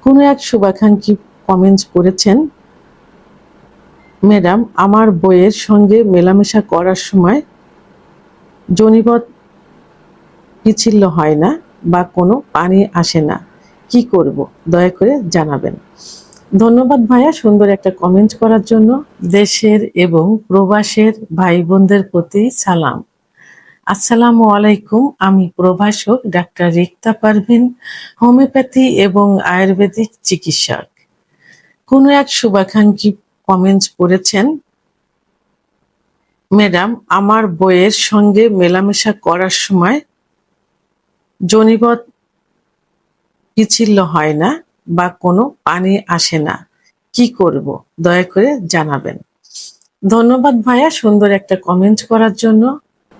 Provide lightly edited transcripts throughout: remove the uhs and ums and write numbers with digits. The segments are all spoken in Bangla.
কোনো এক শুভাকাঙ্ক্ষী কমেন্টস করেছেন, ম্যাডাম আমার বইয়ের সঙ্গে মেলামেশা করার সময় জনিপথ পিচ্ছিল হয় না বা কোনো পানি আসে না, কি করব দয়া করে জানাবেন। ধন্যবাদ ভাইয়া সুন্দর একটা কমেন্ট করার জন্য। দেশের এবং প্রবাসের ভাই বোনদের প্রতি সালাম। আসসালামু আলাইকুম। আমি প্রভাষক ডাক্তার রিক্তা পারভিন, হোমিওপ্যাথি এবং আয়ুর্বেদিক চিকিৎসক। কোনো এক শুভাকাঙ্ক্ষী কমেন্টস করেছেন, ম্যাডাম আমার বইয়ের সঙ্গে মেলামেশা করার সময় জনিপথ পিচ্ছিল হয় না বা কোনো পানি আসে না, কি করব দয়া করে জানাবেন। ধন্যবাদ ভাইয়া সুন্দর একটা কমেন্ট করার জন্য।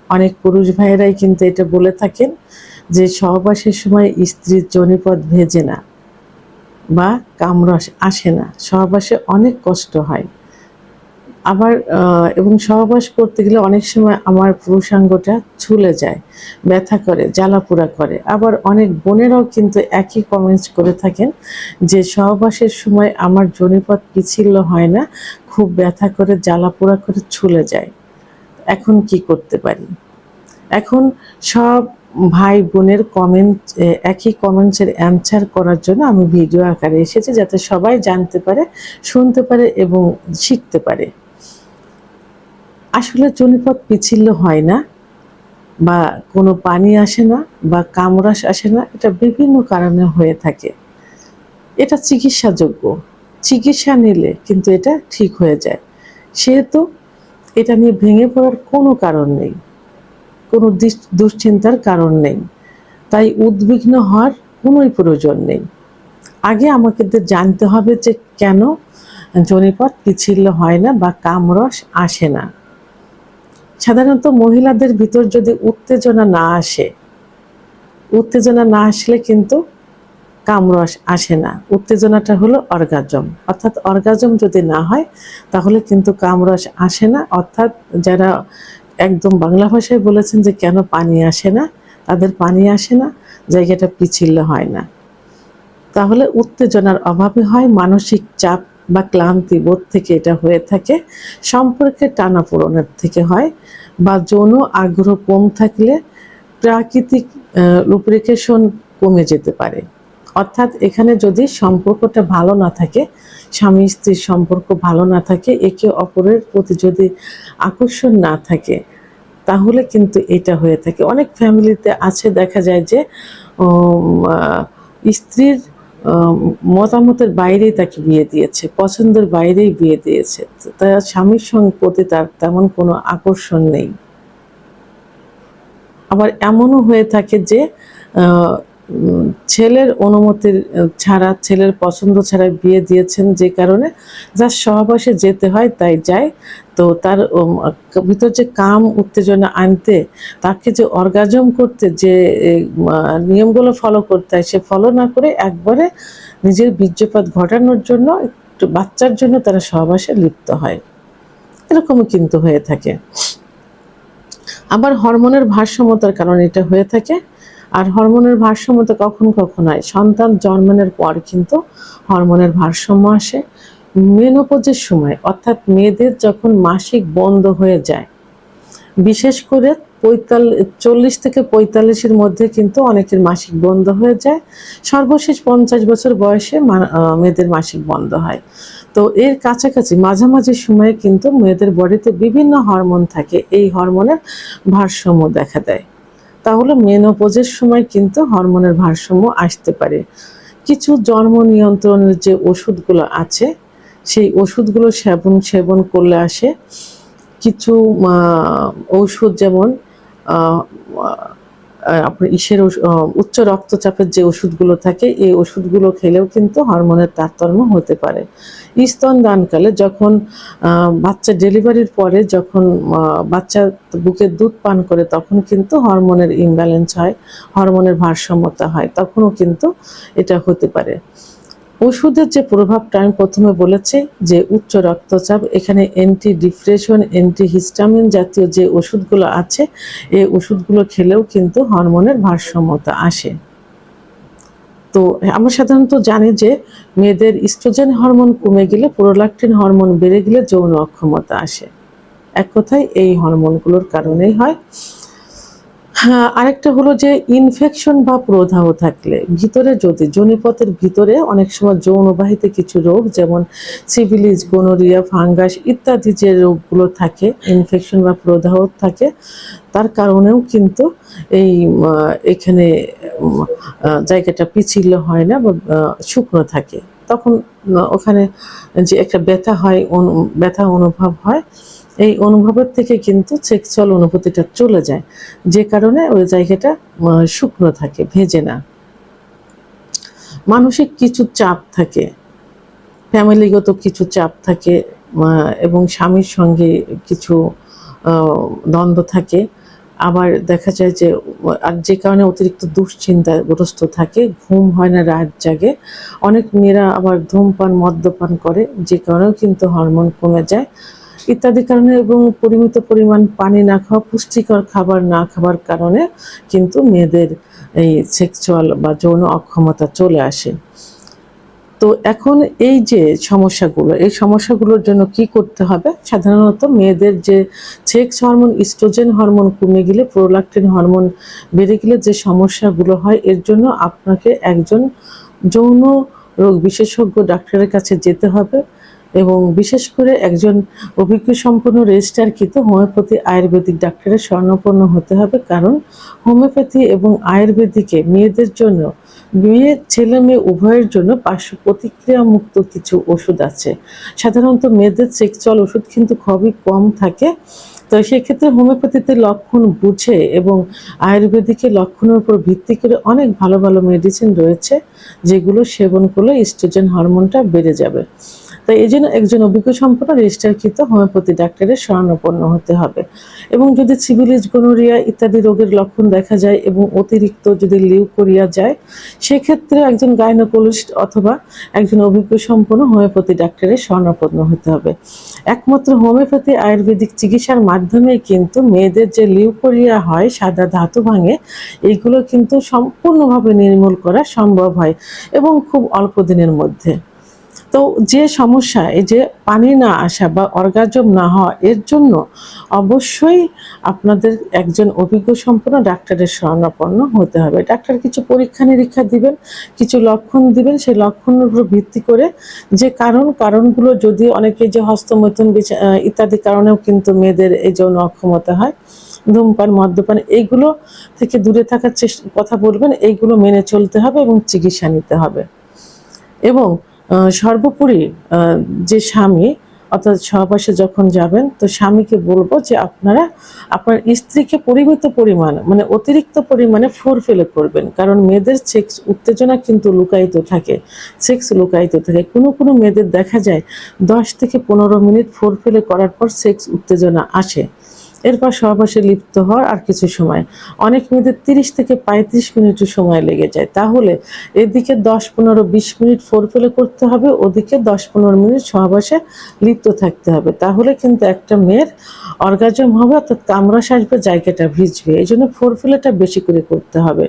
অনেক পুরুষ ভাইয়েরাই কিন্তু এটা বলে থাকেন যে সহবাসের সময় স্ত্রীর জনিপথ ভেজে না বা কামরস আসে না, সহবাসে অনেক কষ্ট হয়। আবার এবং সহবাস করতে গেলে অনেক সময় আমার পুরুষাঙ্গটা ছুলে যায়, ব্যথা করে, জ্বালাপোড়া করে। আবার অনেক বোনেরাও কিন্তু একই কমেন্টস করে থাকেন যে সহবাসের সময় আমার যৌনিপথ পিচ্ছিল হয় না, খুব ব্যথা করে, জ্বালাপোড়া করে, ছুলে যায়। এখন কি করতে পারি? এখন সব ভাই বোনের কমেন্ট, একই কমেন্টসের অ্যান্সার করার জন্য আমি ভিডিও আকারে এসেছি, যাতে সবাই জানতে পারে, শুনতে পারে এবং শিখতে পারে। আসলে যৌনিপথ পিচ্ছিল হয় না বা কোনো পানি আসে না বা কামরাস আসে না, এটা বিভিন্ন কারণে হয়ে থাকে। এটা চিকিৎসাযোগ্য, চিকিৎসা নিলে কিন্তু এটা ঠিক হয়ে যায়। সেহেতু এটা নিয়ে ভেঙে পড়ার কোনো কারণ নেই, কোনো দুশ্চিন্তার কারণ নেই, তাই উদ্বিগ্ন হওয়ার কোনোই প্রয়োজন নেই। আগে আমাদের জানতে হবে যে কেন যৌনিপথ পিচ্ছিল হয় না বা কামরস আসে না। সাধারণত মহিলাদের ভিতর যদি উত্তেজনা না আসে, উত্তেজনা না আসলে কিন্তু কামরস আসে না। উত্তেজনাটা হলো অর্গাজম, অর্থাৎ অর্গাজম যদি না হয় তাহলে কিন্তু কামরস আসে না। অর্থাৎ যারা একদম বাংলা ভাষায় বলেছেন যে কেন পানি আসে না, তাদের পানি আসে না, জায়গাটা পিচ্ছিল হয় না। তাহলে উত্তেজনার অভাবে হয়, মানসিক চাপ বা ক্লান্তি বোধ থেকে এটা হয়ে থাকে, সম্পর্কে টানাপোড়েনের থেকে হয়, বা যৌন আগ্রহ কম থাকলে প্রাকৃতিক লুব্রিকেশন কমে যেতে পারে। অর্থাৎ এখানে যদি সম্পর্কটা ভালো না থাকে, স্বামী স্ত্রীর সম্পর্ক ভালো না থাকে, একে অপরের প্রতি যদি আকর্ষণ না থাকে, তাহলে কিন্তু এটা হয়ে থাকে। অনেক ফ্যামিলিতে আছে, দেখা যায় যে স্ত্রীর মতামতের বাইরেই তাকে বিয়ে দিয়েছে, পছন্দের বাইরেই বিয়ে দিয়েছে, তার স্বামীর প্রতি তার তেমন কোনো আকর্ষণ নেই। আবার এমনও হয়ে থাকে যে ছেলের অনুমতির ছাড়া, ছেলের পছন্দ ছাড়া বিয়ে দিয়েছেন, যে কারণে যার সহবাসে যেতে হয় তাই যায়। তো তার ভিতর যে কাম উত্তেজনা আনতে, তাকে যে অর্গাজম করতে যে নিয়মগুলো ফলো করতে হয়, সে ফলো না করে একবারে নিজের বীর্যপাত ঘটানোর জন্য, একটু বাচ্চার জন্য তারা সহবাসে লিপ্ত হয়। এরকমও কিন্তু হয়ে থাকে। আবার হরমোনের ভারসাম্যতার কারণে এটা হয়ে থাকে। আর হরমোনের ভারসাম্যতা কখন কখন হয়? সন্তান জন্মানোর পর কিন্তু হরমোনের ভারসাম্য আসে। মেনোপজের সময়, অর্থাৎ মেয়েদের যখন মাসিক বন্ধ হয়ে যায়, বিশেষ করে 40 থেকে 45-এর মধ্যে কিন্তু অনেকের মাসিক বন্ধ হয়ে যায়। সর্বশেষ 50 বছর বয়সে মেয়েদের মাসিক বন্ধ হয়। তো এর কাছাকাছি মাঝামাঝি সময়ে কিন্তু মেয়েদের বডিতে বিভিন্ন হরমোন থাকে, এই হরমোনের ভারসাম্য দেখা দেয়। তাহলে মেনোপজের সময় কিন্তু হরমোনের ভারসাম্য আসতে পারে। কিছু জন্ম নিয়ন্ত্রণের যে ওষুধগুলো আছে, সেই ওষুধগুলো সেবন করলে আসে। কিছু ঔষধ, যেমন আপনার উচ্চ রক্তচাপের যে ওষুধগুলো থাকে, এই ওষুধগুলো খেলেও কিন্তু হরমোনের তারতম্য হতে পারে। স্তনদানকালে, যখন বাচ্চা ডেলিভারির পরে, যখন বাচ্চা বুকের দুধ পান করে, তখন কিন্তু হরমোনের ইমব্যালেন্স হয়, হরমোনের ভারসাম্যতা হয়, তখনও কিন্তু এটা হতে পারে। ওষুধের যে প্রভাবটা আমি প্রথমে বলেছি যে উচ্চ রক্তচাপ, এখানে অ্যান্টি ডিপ্রেশন, অ্যান্টি হিস্টামিন জাতীয় যে ওষুধগুলো আছে, এই ওষুধগুলো খেলেও কিন্তু হরমোনের ভারসাম্যতা আসে। তো আমরা সাধারণত জানি যে মেয়েদের ইস্ট্রোজেন হরমোন কমে গেলে, প্রোলাক্টিন হরমোন বেড়ে গেলে যৌন অক্ষমতা আসে। এক কথায় এই হরমোনগুলোর কারণেই হয়। হ্যাঁ, আরেকটা হলো যে ইনফেকশন বা প্রদাহ থাকলে, ভিতরে যদি যোনিপথের ভিতরে অনেক সময় যৌনবাহিত কিছু রোগ যেমন সিফিলিস, গোনোরিয়া, ফাঙ্গাস ইত্যাদি যে রোগগুলো থাকে, ইনফেকশন বা প্রদাহ থাকে, তার কারণেও কিন্তু এই এখানে জায়গাটা পিচ্ছিল হয় না বা শুকনো থাকে। তখন ওখানে যে একটা ব্যথা হয়, ব্যথা অনুভব হয়, এই অনুভবের থেকে কিন্তু সেক্সুয়াল অনুভূতিটা চলে যায়, যে কারণে ওই জায়গাটা শুকনো থাকে, ভেজে না। মানসিক কিছু চাপ থাকে, ফ্যামিলিগত কিছু চাপ থাকে, এবং স্বামীর সঙ্গে কিছু দ্বন্দ্ব থাকে। আবার দেখা যায় যে আর যে কারণে অতিরিক্ত দুশ্চিন্তাগ্রস্ত থাকে, ঘুম হয় না, রাত জাগে। অনেক মেয়েরা আবার ধূমপান, মদ্যপান করে, যে কারণেও কিন্তু হরমোন কমে যায় ইত্যাদি কারণে, এবং পরিমিত পরিমাণ পানি না খাওয়া, পুষ্টিকর খাবার না খাবার কারণে কিন্তু মেয়েদের এই সেক্সুয়াল বা যৌন অক্ষমতা চলে আসে। তো এখন এই যে সমস্যাগুলো, এই সমস্যাগুলোর জন্য কি করতে হবে? সাধারণত মেয়েদের যে সেক্স হরমোন, ইস্ট্রোজেন হরমোন কমে গেলে, প্রোলাক্টিন হরমোন বেড়ে গেলে যে সমস্যাগুলো হয়, এর জন্য আপনাকে একজন যৌন রোগ বিশেষজ্ঞ ডাক্তারের কাছে যেতে হবে, এবং বিশেষ করে একজন অভিজ্ঞ সম্পন্ন রেজিস্ট্রারকৃত হোমিওপ্যাথি আয়ুর্বেদিক ডাক্তারের শরণাপন্ন হতে হবে। কারণ হোমিওপ্যাথি এবং আয়ুর্বেদিকে মেয়েদের জন্য, ছেলে মেয়ে উভয়ের জন্য পার্শ্ব প্রতিক্রিয়া মুক্ত কিছু ওষুধ আছে। সাধারণত মেয়েদের সেক্সুয়াল ওষুধ কিন্তু খুবই কম থাকে। তো সেক্ষেত্রে হোমিওপ্যাথিতে লক্ষণ বুঝে এবং আয়ুর্বেদিকের লক্ষণের উপর ভিত্তি করে অনেক ভালো ভালো মেডিসিন রয়েছে, যেগুলো সেবন করলে ইস্ট্রোজেন হরমোনটা বেড়ে যাবে। তাই এই জন্য একজন অভিজ্ঞ সম্পন্ন রেজিস্ট্রারকৃত হোমিওপ্যাথি ডাক্তারের শরণাপন্ন হতে হবে। এবং যদি সিফিলিস, গোনোরিয়া ইত্যাদি রোগের লক্ষণ দেখা যায় এবং অতিরিক্ত যদি লিউকোরিয়া যায়, সেক্ষেত্রে একজন গাইনোকোলজিস্ট অথবা একজন অভিজ্ঞ সম্পন্ন হোমিওপ্যাথি ডাক্তারের শরণাপন্ন হতে হবে। একমাত্র হোমিওপ্যাথি আয়ুর্বেদিক চিকিৎসার মাধ্যমে কিন্তু মেয়েদের যে লিউকোরিয়া হয়, সাদা ধাতু ভাঙে, এইগুলো কিন্তু সম্পূর্ণভাবে নির্মূল করা সম্ভব হয়, এবং খুব অল্প দিনের মধ্যে। তো যে সমস্যা, এই যে পানি না আসা বা অর্গাজম না হওয়া, এর জন্য অবশ্যই আপনাদের একজন অভিজ্ঞ সম্পন্ন ডাক্তারের শরণাপন্ন হতে হবে। ডাক্তার কিছু পরীক্ষা নিরীক্ষা দিবেন, কিছু লক্ষণ দিবেন, সেই লক্ষণের উপর ভিত্তি করে যে কারণগুলো, যদি অনেকে যে হস্তমৈথুন ইত্যাদি কারণেও কিন্তু মেয়েদের এই যৌন অক্ষমতা হয়, ধূমপান, মদ্যপান, এইগুলো থেকে দূরে থাকার কথা বলবেন। এইগুলো মেনে চলতে হবে এবং চিকিৎসা নিতে হবে। এবং সর্বোপরি যে স্বামী অর্থাৎ সহবাসে যখন যাবেন, তো স্বামীকে বলবো যে আপনারা আপনার স্ত্রীকে পরিমিত পরিমাণ, মানে অতিরিক্ত পরিমাণে ফোরফেলে করবেন। কারণ মেয়েদের সেক্স উত্তেজনা কিন্তু লুকায়িত থাকে, সেক্স লুকায়িত থাকে। কোনো কোনো মেয়েদের দেখা যায় 10 থেকে 15 মিনিট ফোরফেলে করার পর সেক্স উত্তেজনা আসে, এরপর সহবাসে লিপ্ত হওয়ার আর কিছু সময়, অনেক মেয়েদের 30 থেকে 35 মিনিটও সময় লেগে যায়। তাহলে এদিকে 10-15-20 মিনিট ফোরফেলে করতে হবে, ওদিকে 10-15 মিনিট সহবাসে লিপ্ত থাকতে হবে। তাহলে কিন্তু একটা মেয়ের অর্গাজম হবে, অর্থাৎ কামড়াস আসবে, জায়গাটা ভিজবে। এই জন্য ফোরফেলেটা বেশি করে করতে হবে।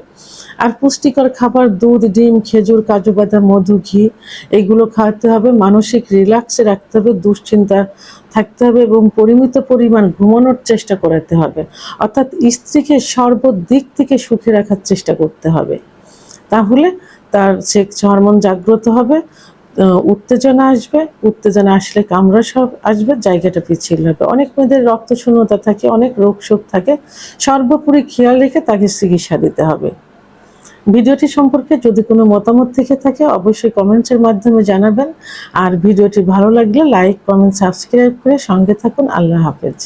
আর পুষ্টিকর খাবার, দুধ, ডিম, খেজুর, কাজু বাদাম, মধু, ঘি, এইগুলো খাওয়াতে হবে। মানসিক রিল্যাক্সে রাখতে হবে, দুশ্চিন্তা থাকতে হবে, এবং পরিমিত পরিমাণ ঘুমানোর চেষ্টা করাতে হবে। অর্থাৎ স্ত্রীকে সর্বদিক থেকে সুখে রাখার চেষ্টা করতে হবে। তাহলে তার সেক্স হরমোন জাগ্রত হবে, উত্তেজনা আসবে, উত্তেজনা আসলে কামড়াস আসবে, জায়গাটা পিচ্ছিল হবে। অনেক মেয়েদের রক্তশূন্যতা থাকে, অনেক রোগ শোক থাকে। সর্বোপরি খেয়াল রেখে তাকে চিকিৎসা দিতে হবে। ভিডিওটি সম্পর্কে যদি কোনো মতামত থেকে থাকে অবশ্যই কমেন্টসের মাধ্যমে জানাবেন। আর ভিডিওটি ভালো লাগলে লাইক, কমেন্ট, সাবস্ক্রাইব করে সঙ্গে থাকুন। আল্লাহ হাফেজ।